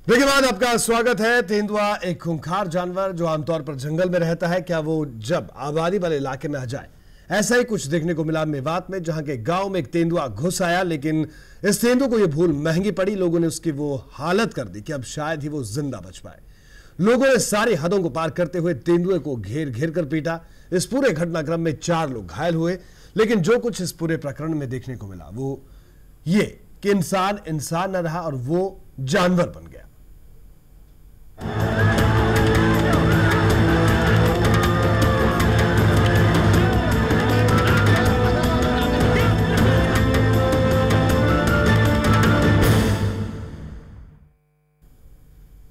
देखिए बाद आपका स्वागत है। तेंदुआ एक खूंखार जानवर जो आमतौर पर जंगल में रहता है। क्या वो जब आबादी वाले इलाके में आ जाए? ऐसा ही कुछ देखने को मिला मेवात में, जहां के गांव में एक तेंदुआ घुस आया, लेकिन इस तेंदुए को यह भूल महंगी पड़ी। लोगों ने उसकी वो हालत कर दी कि अब शायद ही वो जिंदा बच पाए। लोगों ने सारी हदों को पार करते हुए तेंदुए को घेर घेर कर पीटा। इस पूरे घटनाक्रम में 4 लोग घायल हुए। लेकिन जो कुछ इस पूरे प्रकरण में देखने को मिला वो ये कि इंसान इंसान न रहा और वो जानवर बन गया।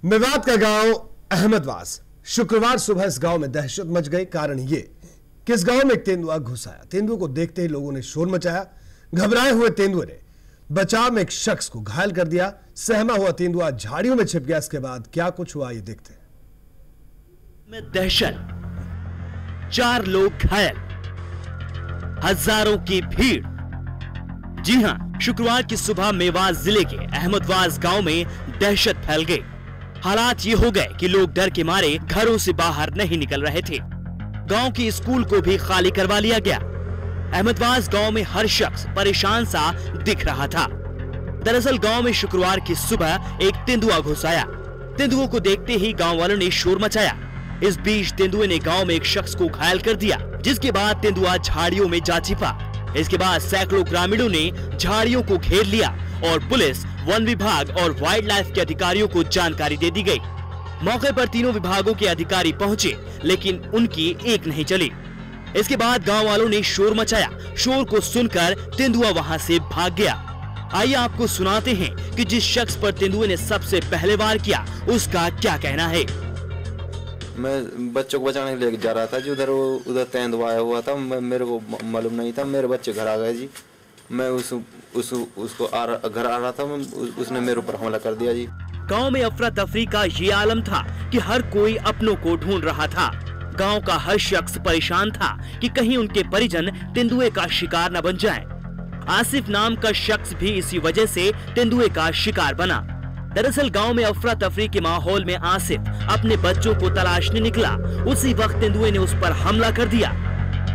मेवात का गांव अहमदवास। शुक्रवार सुबह इस गांव में दहशत मच गई। कारण ये कि इस गांव में एक तेंदुआ घुस आया। तेंदुए को देखते ही लोगों ने शोर मचाया। घबराए हुए तेंदुए ने बचाव में एक शख्स को घायल कर दिया। सहमा हुआ तेंदुआ झाड़ियों में छिप गया। इसके बाद क्या कुछ हुआ ये देखते हैं। में दहशत, 4 लोग घायल, हजारों की भीड़। जी हां, शुक्रवार की सुबह मेवात जिले के अहमदवास गांव में दहशत फैल गई। हालात ये हो गए कि लोग डर के मारे घरों से बाहर नहीं निकल रहे थे। गांव के स्कूल को भी खाली करवा लिया गया। अहमदवास गांव में हर शख्स परेशान सा दिख रहा था। दरअसल गांव में शुक्रवार की सुबह एक तेंदुआ घुस आया। तेंदुए को देखते ही गांव वालों ने शोर मचाया। इस बीच तेंदुए ने गांव में एक शख्स को घायल कर दिया, जिसके बाद तेंदुआ झाड़ियों में जा छिपा। इसके बाद सैकड़ों ग्रामीणों ने झाड़ियों को घेर लिया और पुलिस, वन विभाग और वाइल्ड लाइफ के अधिकारियों को जानकारी दे दी गई। मौके पर तीनों विभागों के अधिकारी पहुंचे, लेकिन उनकी एक नहीं चली। इसके बाद गांव वालों ने शोर मचाया। शोर को सुनकर तेंदुआ वहां से भाग गया। आइए आपको सुनाते हैं कि जिस शख्स पर तेंदुए ने सबसे पहले वार किया उसका क्या कहना है। मैं बच्चों को बचाने लेके जा रहा था जी। उधर तेंदुआ आया हुआ था। मेरे को मालूम नहीं था। मेरे बच्चे घर आ गए जी। मैं उसको घर आ रहा था। उसने मेरे ऊपर हमला कर दिया जी। गांव में अफरा तफरी का ये आलम था कि हर कोई अपनों को ढूंढ रहा था। गांव का हर शख्स परेशान था कि कहीं उनके परिजन तेंदुए का शिकार न बन जाएं। आसिफ नाम का शख्स भी इसी वजह से तेंदुए का शिकार बना। दरअसल गांव में अफरा तफरी के माहौल में आसिफ अपने बच्चों को तलाशने निकला। उसी वक्त तेंदुए ने उस पर हमला कर दिया।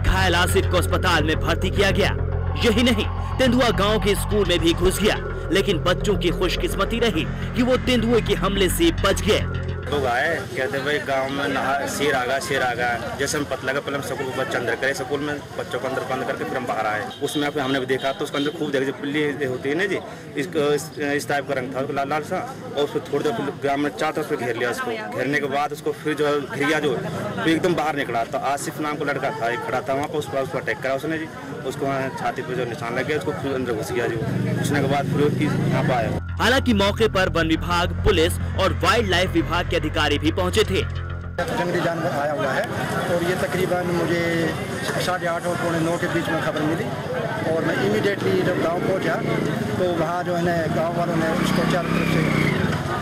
घायल आसिफ को अस्पताल में भर्ती किया गया। यही नहीं, तेंदुआ गांव के स्कूल में भी घुस गया, लेकिन बच्चों की खुशकिस्मती रही कि वो तेंदुए के हमले से बच गए। लोग आए, कहते भाई गांव में शेर आ गया। जैसे हम पता लगा, पहले हम स्कूल को बच्चे अंदर करे, स्कूल में बच्चों को अंदर बंद करके फिर हम बाहर आए। उसमें हमने भी देखा तो उसके अंदर खूब जगह पिल्ली होती है ना जी, इस टाइप का रंग था, लाल लाल सा। और उसको थोड़ी देर ग्राम में 4 तरफ से घेर लिया। उसको घेरने के बाद उसको फिर जो घिरिया जो फिर एकदम बाहर निकला। तो आसिफ नाम का लड़का था, एक खड़ा था वहाँ पर। उसको अटैक करा उसने जी। उसको छाती पर जो निशान लग गया, उसको फिर अंदर घुस गया जी। घुसने के बाद फिर यहाँ पर आया। हालांकि मौके पर वन विभाग, पुलिस और वाइल्ड लाइफ विभाग के अधिकारी भी पहुंचे थे। जंगली जानवर आया हुआ है और ये तकरीबन मुझे 8:30 और 8:45 के बीच में खबर मिली। और मैं इमीडिएटली जब गांव पहुंचा तो वहाँ जो है गांव वालों ने उसको चारों तरफ से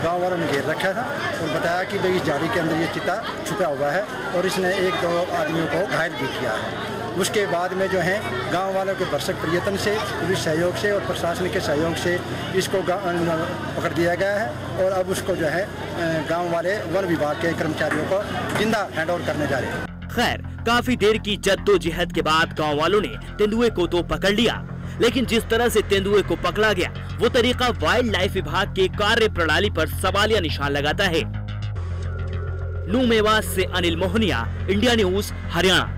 गांव वालों ने घेर रखा था और बताया कि भाई इस झाड़ी के अंदर ये चिता छुपा हुआ है और इसने 1-2 आदमियों को घायल भी किया है। उसके बाद में जो है गांव वालों के भरसक प्रयत्न से, पुलिस सहयोग से और प्रशासन के सहयोग से इसको पकड़ दिया गया है। और अब उसको जो है गांव वाले वन विभाग के कर्मचारियों को जिंदा हैंडओवर करने जा रहे हैं। खैर, काफी देर की जद्दोजहद के बाद गांव वालों ने तेंदुए को तो पकड़ लिया, लेकिन जिस तरह से तेंदुए को पकड़ा गया वो तरीका वाइल्ड लाइफ विभाग के कार्य प्रणाली पर सवालिया निशान लगाता है। न्यू मेवात से अनिल मोहनिया, इंडिया न्यूज, हरियाणा।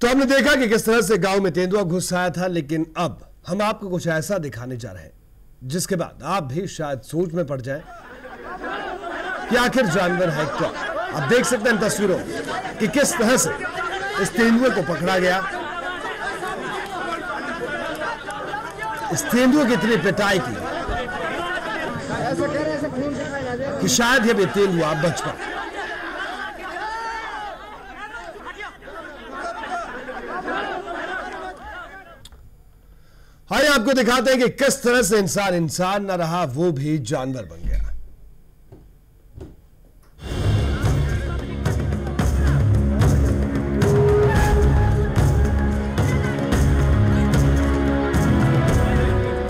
तो हमने देखा कि किस तरह से गांव में तेंदुआ घुस आया था, लेकिन अब हम आपको कुछ ऐसा दिखाने जा रहे हैं जिसके बाद आप भी शायद सोच में पड़ जाएं कि आखिर जानवर है क्या। आप देख सकते हैं तस्वीरों कि किस तरह से इस तेंदुए को पकड़ा गया। इस तेंदुए की इतनी पिटाई की कि शायद ये तेंदुआ बच पाए। आइए आपको दिखाते हैं कि किस तरह से इंसान इंसान न रहा, वो भी जानवर बन गया।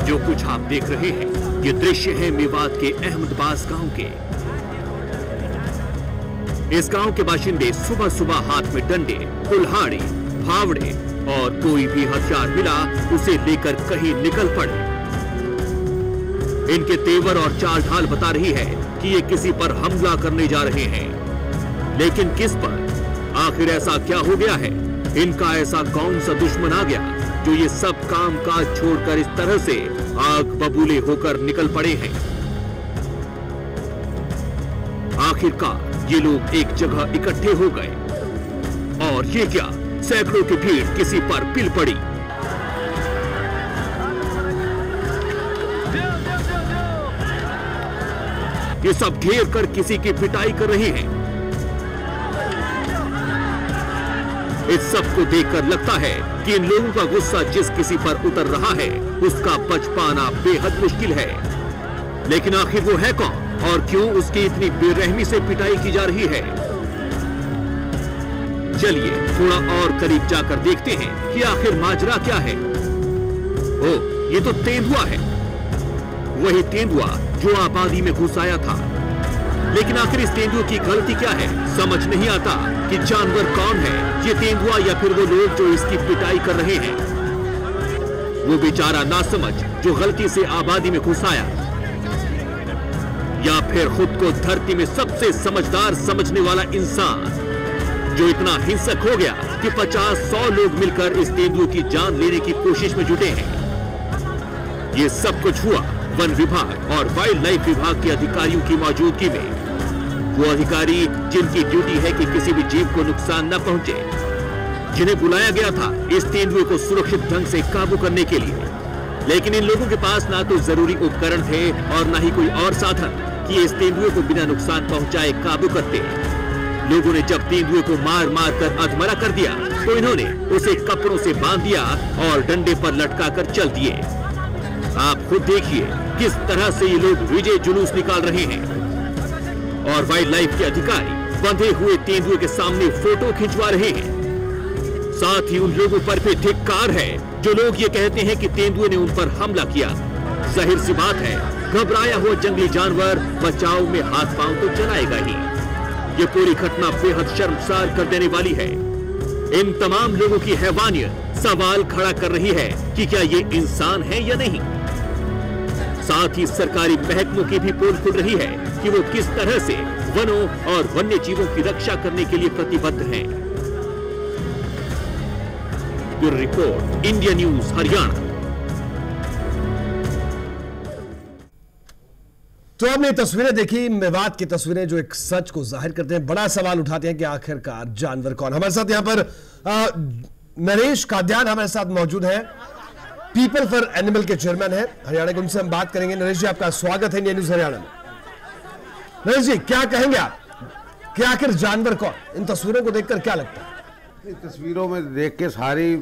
जो कुछ आप देख रहे हैं ये दृश्य है मेवात के अहमदबाज गांव के। इस गांव के बाशिंदे सुबह सुबह हाथ में डंडे, कुल्हाड़ी, फावड़े और कोई भी हथियार मिला उसे लेकर कहीं निकल पड़े। इनके तेवर और चाल ढाल बता रही है कि ये किसी पर हमला करने जा रहे हैं, लेकिन किस पर? आखिर ऐसा क्या हो गया है? इनका ऐसा कौन सा दुश्मन आ गया जो ये सब काम काज छोड़कर इस तरह से आग बबूले होकर निकल पड़े हैं? आखिरकार ये लोग एक जगह इकट्ठे हो गए और ये क्या, सैकड़ों की भीड़ किसी पर पिल पड़ी। ये सब घेर कर किसी की पिटाई कर रहे हैं। इस सब को देखकर लगता है कि इन लोगों का गुस्सा जिस किसी पर उतर रहा है उसका बच पाना बेहद मुश्किल है। लेकिन आखिर वो है कौन और क्यों उसकी इतनी बेरहमी से पिटाई की जा रही है? चलिए थोड़ा और करीब जाकर देखते हैं कि आखिर माजरा क्या है। ओ, ये तो तेंदुआ है, वही तेंदुआ जो आबादी में घुस आया था। लेकिन आखिर इस तेंदुए की गलती क्या है? समझ नहीं आता कि जानवर कौन है, ये तेंदुआ या फिर वो लोग जो इसकी पिटाई कर रहे हैं। वो बेचारा नासमझ जो गलती से आबादी में घुस आया, या फिर खुद को धरती में सबसे समझदार समझने वाला इंसान जो इतना हिंसक हो गया कि 50-100 लोग मिलकर इस तेंदुए की जान लेने की कोशिश में जुटे हैं। ये सब कुछ हुआ वन विभाग और वाइल्ड लाइफ विभाग के अधिकारियों की मौजूदगी में। वो अधिकारी जिनकी ड्यूटी है कि किसी भी जीव को नुकसान न पहुंचे, जिन्हें बुलाया गया था इस तेंदुए को सुरक्षित ढंग से काबू करने के लिए। लेकिन इन लोगों के पास ना तो जरूरी उपकरण थे और ना ही कोई और साधन कि इस तेंदुए को बिना नुकसान पहुंचाए काबू करते। लोगों ने जब तेंदुए को मार मार कर अधमरा कर दिया तो इन्होंने उसे कपड़ों से बांध दिया और डंडे पर लटका कर चल दिए। आप खुद देखिए किस तरह से ये लोग विजय जुलूस निकाल रहे हैं और वाइल्ड लाइफ के अधिकारी बंधे हुए तेंदुए के सामने फोटो खिंचवा रहे हैं। साथ ही उन लोगों पर भी धिक्कार है जो लोग ये कहते हैं कि तेंदुए ने उन पर हमला किया। जाहिर सी बात है, घबराया हुआ जंगली जानवर बचाव में हाथ पांव तो चलाएगा ही। ये पूरी घटना बेहद शर्मसार कर देने वाली है। इन तमाम लोगों की हैवानियत सवाल खड़ा कर रही है कि क्या ये इंसान है या नहीं। साथ ही सरकारी महकमों की भी पोल खुल रही है कि वो किस तरह से वनों और वन्य जीवों की रक्षा करने के लिए प्रतिबद्ध हैं। Bureau report, India news Haryana. तो आपने तस्वीरें देखी, मेवात की तस्वीरें जो एक सच को जाहिर करते हैं, बड़ा सवाल उठाते हैं कि आखिरकार जानवर कौन। हमारे साथ यहां पर नरेश काद्यान हमारे साथ मौजूद है, पीपल फॉर एनिमल के चेयरमैन है हरियाणा के। उनसे हम बात करेंगे। नरेश जी, आपका स्वागत है इंडिया न्यूज हरियाणा में। नरेश जी, क्या कहेंगे आप कि आखिर जानवर कौन? इन तस्वीरों को देखकर क्या लगता है? तस्वीरों में देख के सारी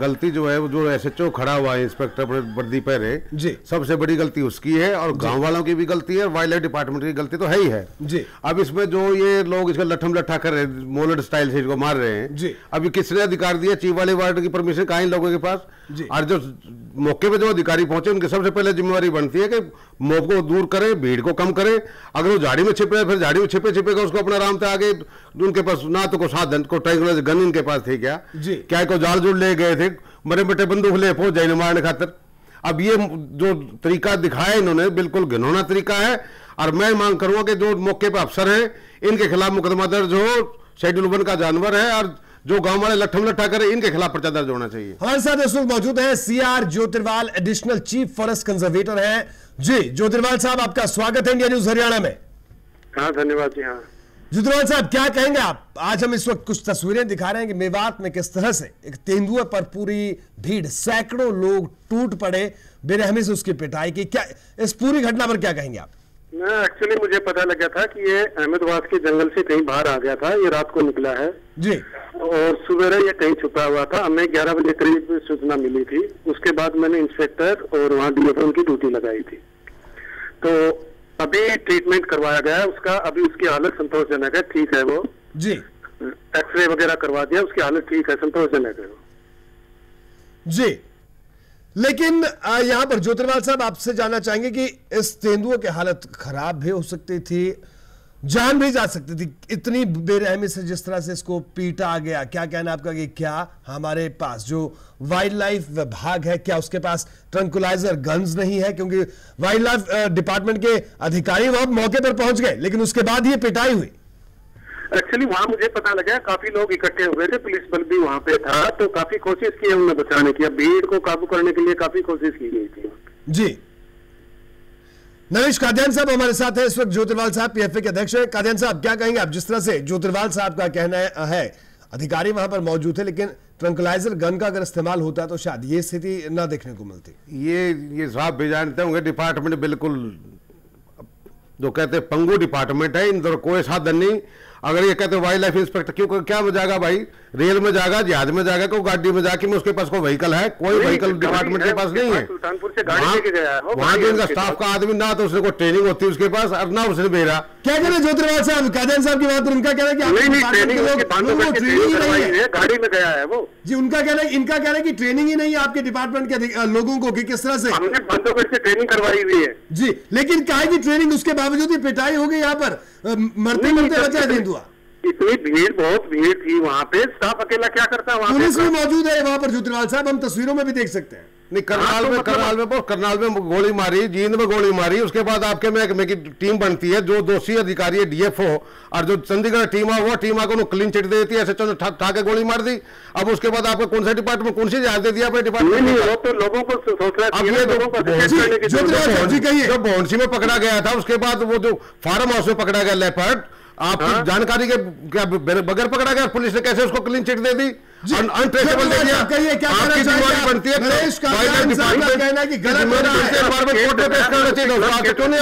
गलती जो है वो जो एसएचओ खड़ा हुआ है, इंस्पेक्टर वर्दी पहरे जी, सबसे बड़ी गलती उसकी है और गांव वालों की भी गलती है, वाइल्ड लाइफ डिपार्टमेंट की गलती तो है ही है जी। अब इसमें जो ये लोग इसका लठम लट्ठा कर रहे हैं, मोलड स्टाइल से इसको मार रहे हैं जी। अभी किसने अधिकार दिया? चीफ वाले वार्ड की परमिशन कहाँ इन लोगों के पास? और जो मौके पे जो अधिकारी पहुंचे उनकी सबसे पहले जिम्मेवारी बनती है कि मॉब को दूर करे, भीड़ को कम करे। अगर वो झाड़ी में छिपे फिर झाड़ी में छिपे छिपेगा, उसको अपने आराम से आगे, उनके पास ना तो कोई साधन, को ट्रायंगुलर गन इनके पास थे क्या को जाल जुड़ ले गए थे, मरे बेटे बंदूक ले पहुंच जाए मारने खातिर। अब ये जो तरीका दिखाया इन्होंने बिल्कुल घिनौना तरीका है और मैं मांग करूंगा कि जो मौके पे अफसर है इनके खिलाफ मुकदमा दर्ज हो। शेड्यूल 1 का जानवर है और जो गांव वाले लठम लट्ठा करे इनके खिलाफ पर्चा दर्ज होना चाहिए। हमारे साथ इस वक्त मौजूद है CR Jyotirwal, additional chief forest conservator है जी। ज्योतिर्वाल साहब, आपका स्वागत है इंडिया न्यूज हरियाणा में। हाँ, धन्यवाद जी। हाँ ज्योतिर्वाल साहब, क्या कहेंगे आप? आज हम इस वक्त कुछ तस्वीरें दिखा रहे हैं कि मेवात में किस तरह से एक तेंदुए पर पूरी भीड़, सैकड़ों लोग टूट पड़े, बेरहमी से उसकी पिटाई की। क्या इस पूरी घटना पर क्या कहेंगे आप? एक्चुअली मुझे पता लगा था कि ये अहमदाबाद के जंगल से कहीं बाहर आ गया था। ये रात को निकला है जी और सुबह ये कहीं छुपा हुआ था। हमें 11 बजे करीब सूचना मिली थी। उसके बाद मैंने इंस्पेक्टर और वहाँ डीएफएम की ड्यूटी लगाई थी। तो अभी ट्रीटमेंट करवाया गया उसका। अभी उसकी हालत संतोषजनक है, ठीक है वो जी। एक्सरे वगैरह करवा दिया, उसकी हालत ठीक है, संतोषजनक है वो जी। लेकिन यहां पर ज्योतिर्वाल साहब आपसे जानना चाहेंगे कि इस तेंदुए की हालत खराब भी हो सकती थी, जान भी जा सकती थी, इतनी बेरहमी से जिस तरह से इसको पीटा गया। क्या कहना आपका कि क्या हमारे पास जो वाइल्ड लाइफ विभाग है, क्या उसके पास ट्रंकुलाइजर गन्स नहीं है? क्योंकि वाइल्ड लाइफ डिपार्टमेंट के अधिकारी वहां मौके पर पहुंच गए, लेकिन उसके बाद ये पिटाई हुई। एक्चुअली वहाँ मुझे पता लगा काफी लोग इकट्ठे हुए थे, पुलिस बल भी वहाँ पे था, तो काफी कोशिश की हमने बचाने की, भीड़ को काबू करने के लिए काफी कोशिश की गई थी। जी, नरेश कादियान साहब हमारे साथ है इस वक्त। ज्योतिर्वाल साहब पीएफए के अध्यक्ष है। कादियान साहब, क्या कहेंगे आप? जिस तरह से ज्योतिर्वाल साहब का कहना है अधिकारी वहां पर मौजूद थे, लेकिन ट्रंकुलाइजर गन का अगर इस्तेमाल होता तो शायद ये स्थिति ना देखने को मिलती। ये साहब भी जानते होंगे, डिपार्टमेंट बिल्कुल जो कहते हैं पंगु डिपार्टमेंट है, इन कोई साधन नहीं। अगर ये कहते वाइल्ड लाइफ इंस्पेक्टर क्यों क्या में जाएगा भाई, रेल में जाएगा, जहाज में जाएगा, कोई गाड़ी में जाके में उसके पास कोई व्हीकल है? कोई व्हीकल डिपार्टमेंट के पास नहीं है। सुल्तानपुर से गाड़ी लेके गया है वहां भी इनका स्टाफ का आदमी ना तो उसने कोई ट्रेनिंग होती है उसके पास, और ना उसने भेजा। क्या कह रहे हैं ज्योतिर्वाल साहब? कादियान साहब की बात पर उनका कहना है कि गाड़ी में गया है वो। जी, उनका कहना है, इनका कहना है कि ट्रेनिंग ही नहीं है आपके डिपार्टमेंट के लोगों को कि किस तरह से हमने बंदोबस्त से ट्रेनिंग करवाई हुई है। जी, लेकिन काहे की ट्रेनिंग, उसके बावजूद ही पिटाई हो गई यहाँ पर, मरते मरते बचा तेंदुआ। इतनी भीड़, बहुत भीड़ थी वहाँ पे, स्टाफ अकेला क्या करता है? पुलिस भी मौजूद है वहाँ पर ज्योतिर्वाल साहब, हम तस्वीरों में भी देख सकते हैं। नहीं, करनाल में गोली मारी, जींद में गोली मारी, उसके बाद आपके में की टीम बनती है, जो दोषी अधिकारी है डीएफओ, और जो चंडीगढ़ टीम है वो टीम आकर क्लीन चिट देती है, ऐसे ठा के गोली मार दी। अब उसके बाद आपको कौन सा डिपार्टमेंट, कौन सी जहाज दे दिया अपने डिपार्टमेंट? नहीं, वो तो लोगों को सोचना चाहिए, लोगों को। जो भौंसी में पकड़ा गया था, उसके बाद वो जो फार्म हाउस में पकड़ा गया लेपर्ड, आपकी जानकारी के क्या बगैर पकड़ा गया, पुलिस ने कैसे उसको क्लीन चिट दे दी, अनट्रेसेबल दे दिया? कहिए क्या आपकी जिम्मेदारी बनती है नरेश कादियान साहब का कहना है कि गलत हो रहा है, कोर्ट में पेश करना चाहिए। क्यों नहीं?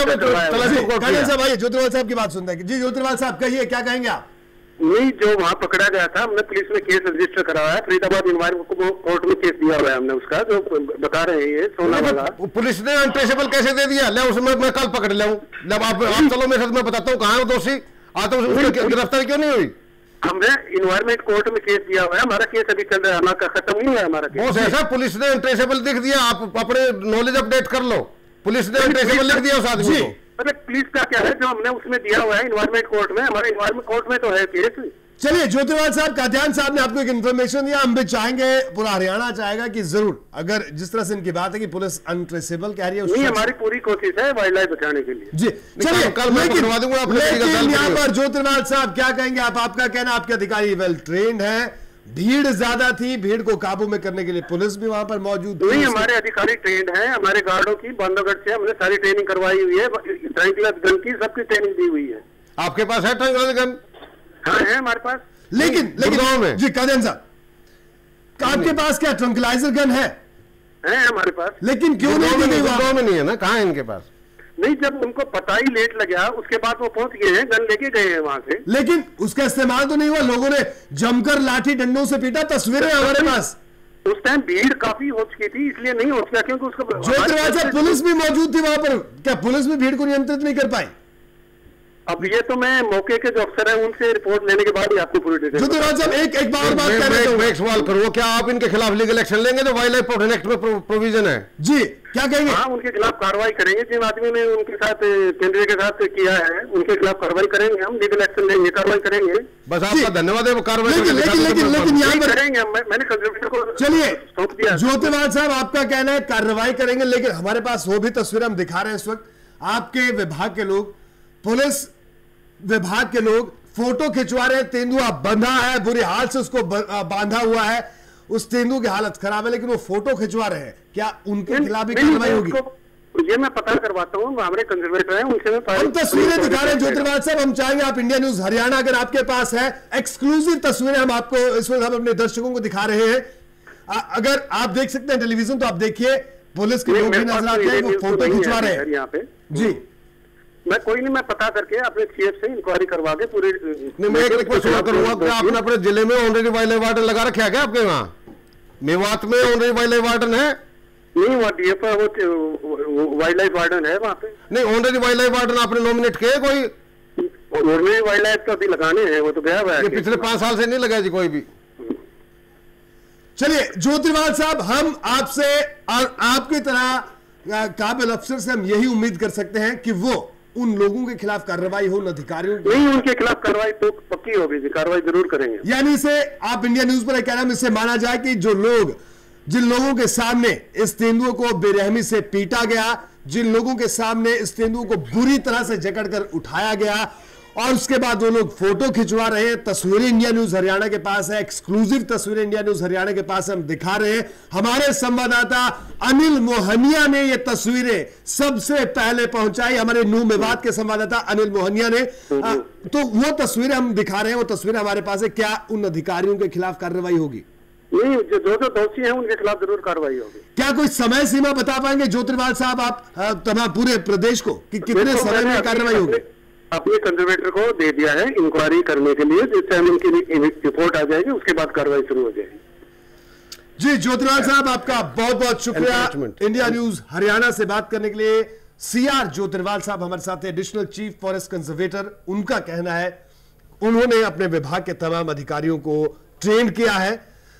कादियान साहब आइए, ज्योतिर्वाल साहब की बात सुनते हैं। जी ज्योतिर्वाल साहब कहिए, क्या कहेंगे आप? नहीं, जो वहाँ पकड़ा गया था, हमने पुलिस में केस रजिस्टर कराया है, फरीदाबाद इन्वायरमेंट कोर्ट में केस दिया हुआ है हमने उसका, जो बता रहे हैं ये सोना वाला। पुलिस ने अनट्रेसेबल कैसे दे दिया? ले उसमें मैं कल पकड़ लाऊं, जब आप चलो मेरे साथ, मैं बताता हूँ कहाँ है दोषी, आता हूँ। गिरफ्तारी क्यों नहीं हुई? हमने इन्वायरमेंट कोर्ट में केस दिया हुआ है, हमारा केस अभी चल रहा है, हमारा खत्म नहीं हुआ है हमारा केस। ऐसा पुलिस ने अनट्रेसेबल लिख दिया, आप अपने नॉलेज अपडेट कर लो। पुलिस ने अनट्रेसेबल लिख दिया उस आदमी को। मतलब पुलिस का क्या है, जो हमने उसमें दिया हुआ है इन्वायरमेंट कोर्ट में, हमारे इन्वायरमेंट कोर्ट में तो है केस। चलिए, ज्योतिर्वाल साहब, कादियान साहब ने आपको एक इन्फॉर्मेशन दिया, हम भी चाहेंगे, पूरा हरियाणा चाहेगा कि जरूर, अगर जिस तरह से इनकी बात है कि पुलिस अनट्रेसेबल कह रही है, नहीं, हमारी पूरी कोशिश है वाइल्ड लाइफ बचाने के लिए। जी, चलिए, कल मैं करवा दूंगा। लेकिन यहाँ पर ज्योतिर्वाल साहब क्या कहेंगे आप? आपका कहना, आपके अधिकारी वेल ट्रेंड है, भीड़ ज्यादा थी, भीड़ को काबू में करने के लिए पुलिस भी वहां पर मौजूद थी। नहीं, हमारे अधिकारी ट्रेंड है, हमारे गार्डों की बांधवगढ़ से हमने सारी ट्रेनिंग करवाई हुई है, ट्रंकुलर गन की सबकी ट्रेनिंग दी हुई है। आपके पास है ट्रंकुलर गन? हाँ, है हमारे पास। लेकिन जी कादियान साहब, आपके पास क्या ट्रंकुलाइजर गन है? हमारे पास। लेकिन क्यों नहीं में नहीं है ना? कहाँ है इनके पास? नहीं, जब उनको पता ही लेट लगा, उसके बाद वो पहुंच गए हैं, गन लेके गए हैं वहां से, लेकिन उसका इस्तेमाल तो नहीं हुआ, लोगों ने जमकर लाठी डंडों से पीटा, तस्वीरें हमारे पास। उस टाइम भीड़ काफी हो चुकी थी, इसलिए नहीं हो सका, क्योंकि उसका ज्योतिर्वाल साहब, पुलिस भी मौजूद थी वहां पर, क्या पुलिस भी भीड़ को नियंत्रित नहीं कर पाई? अब ये तो मैं मौके के जो अफसर हैं उनसे रिपोर्ट लेने के बाद ही आपको पूरी डिटेल। ज्योतिर्वाल साहब, एक बार बात कर रहे हैं, एक सवाल करूँ, क्या आप इनके खिलाफ लीगल एक्शन लेंगे? जो वाइल्ड लाइफ प्रोटेक्शन एक्ट में प्रोविजन है। जी, क्या कहेंगे? हाँ, उनके खिलाफ कार्रवाई करेंगे, जिन आदमी ने उनके साथ केंद्रीय के साथ किया है, उनके खिलाफ कार्रवाई करेंगे, हम लीगल एक्शन लेंगे, कार्रवाई करेंगे। बस आपका धन्यवाद है, कार्रवाई लेकिन यहाँ पर करेंगे, मैंने कंजर्वेटर को चलिए सौंप दिया। ज्योतिर्वाल साहब, आपका कहना है कार्रवाई करेंगे, लेकिन हमारे पास वो भी तस्वीर हम दिखा रहे हैं इस वक्त, आपके विभाग के लोग, पुलिस विभाग के लोग फोटो खिंचवा रहे हैं, तेंदुआ बंधा है, बुरे हाल से उसको बांधा हुआ है, उस तेंदुए की हालत खराब है, लेकिन वो फोटो खिंचवा रहे हैं, क्या उनके खिलाफ भी कार्रवाई होगी? ये मैं पता करवाता हूँ, हमारे कंजर्वेटर हैं, उनसे हम तस्वीरें दिखा रहे हैं। ज्योतिर्वाल साहब, हम चाहेंगे आप इंडिया न्यूज हरियाणा, अगर आपके पास है एक्सक्लूसिव तस्वीरें, हम आपको इस वक्त हम अपने दर्शकों को दिखा रहे हैं, अगर आप देख सकते हैं टेलीविजन तो आप देखिए, पुलिस के लोग भी नजर आते हैं, वो फोटो खिंचवा रहे हैं यहाँ पे। जी, मैं कोई नहीं, मैं पता करके अपने सीएफ से इंक्वायरी करवा के पूरी। मैं एक रिक्वेस्ट करूंगा कि आपने अपने जिले में ऑनरेडी वाइल्ड लाइफ वार्डन लगा रखा है क्या आपके वहाँ? मेवात में ऑनरेडी वाइल्ड लाइफ वार्डन है? नहीं, वहाँ डीएफओ वो वाइल्ड लाइफ वार्डन है वहाँ पे। नहीं, ऑनरेडी वाइल्ड लाइफ वार्डन आपने नॉमिनेट किया कोई? ऑनरेडी वाइल्ड लाइफ तो अभी लगाने हैं, वो तो गया हुआ है, पिछले 5 साल से नहीं लगा जी कोई भी। चलिए ज्योतिर्वाल साहब, हम आपसे और आपकी तरह काबिल अफसर से हम यही उम्मीद कर सकते हैं कि वो उन लोगों के खिलाफ कार्रवाई हो, उन अधिकारियों की नहीं, उनके खिलाफ कार्रवाई तो पक्की होगी जी, कार्रवाई जरूर करेंगे। यानी इसे आप इंडिया न्यूज पर कह रहे हैं, इससे माना जाए कि जिन लोगों के सामने इस तेंदुए को बेरहमी से पीटा गया, जिन लोगों के सामने इस तेंदुए को बुरी तरह से जकड़कर उठाया गया और उसके बाद वो लोग फोटो खिंचवा रहे हैं, तस्वीरें इंडिया न्यूज हरियाणा के पास है, एक्सक्लूसिव तस्वीरें इंडिया न्यूज हरियाणा के पास हम दिखा रहे हैं। हमारे संवाददाता अनिल मोहनिया ने ये तस्वीरें सबसे पहले पहुंचाई, हमारे न्यू मेवात के संवाददाता अनिल मोहनिया ने। तो वो तस्वीरें हम दिखा रहे हैं, वो तस्वीरें हमारे पास है। क्या उन अधिकारियों के खिलाफ कार्रवाई होगी? नहीं, जो दोषी हैं उनके खिलाफ जरूर कार्रवाई होगी। क्या कोई समय सीमा बता पाएंगे ज्योतिर्वाल साहब आप तमाम पूरे प्रदेश को कि कितने समय में कार्रवाई होगी? अपने कंजर्वेटर को दे दिया है इंक्वायरी करने के लिए, जिस टाइम उनकी रिपोर्ट आ जाएगी उसके बाद कार्रवाई शुरू हो जाएगी। जी ज्योतिर्वाल साहब, आपका बहुत बहुत शुक्रिया इंडिया न्यूज हरियाणा से बात करने के लिए। सीआर ज्योतिर्वाल साहब हमारे साथ है, एडिशनल चीफ फॉरेस्ट कंजर्वेटर। उनका कहना है उन्होंने अपने विभाग के तमाम अधिकारियों को ट्रेन किया है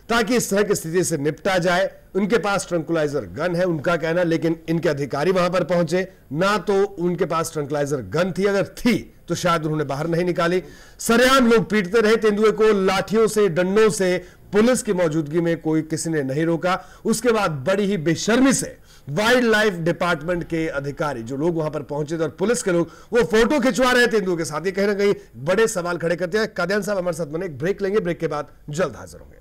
ताकि इस तरह की स्थिति से निपटा जाए। उनके पास ट्रंकुलाइजर गन है उनका कहना, लेकिन इनके अधिकारी वहां पर पहुंचे ना तो उनके पास ट्रंकुलाइजर गन थी, अगर थी तो शायद उन्होंने बाहर नहीं निकाली। सरेआम लोग पीटते रहे तेंदुए को लाठियों से, डंडों से। पुलिस की मौजूदगी में कोई किसी ने नहीं रोका। उसके बाद बड़ी ही बेशर्मी से वाइल्ड लाइफ डिपार्टमेंट के अधिकारी जो लोग वहां पर पहुंचे थे और पुलिस के लोग वो फोटो खिंचवा रहे तेंदुए के साथ, ये कहीं ना कहीं बड़े सवाल खड़े करते हैं। कादियान साहब हमारे साथ बने, एक ब्रेक लेंगे, ब्रेक के बाद जल्द हाजिर होंगे।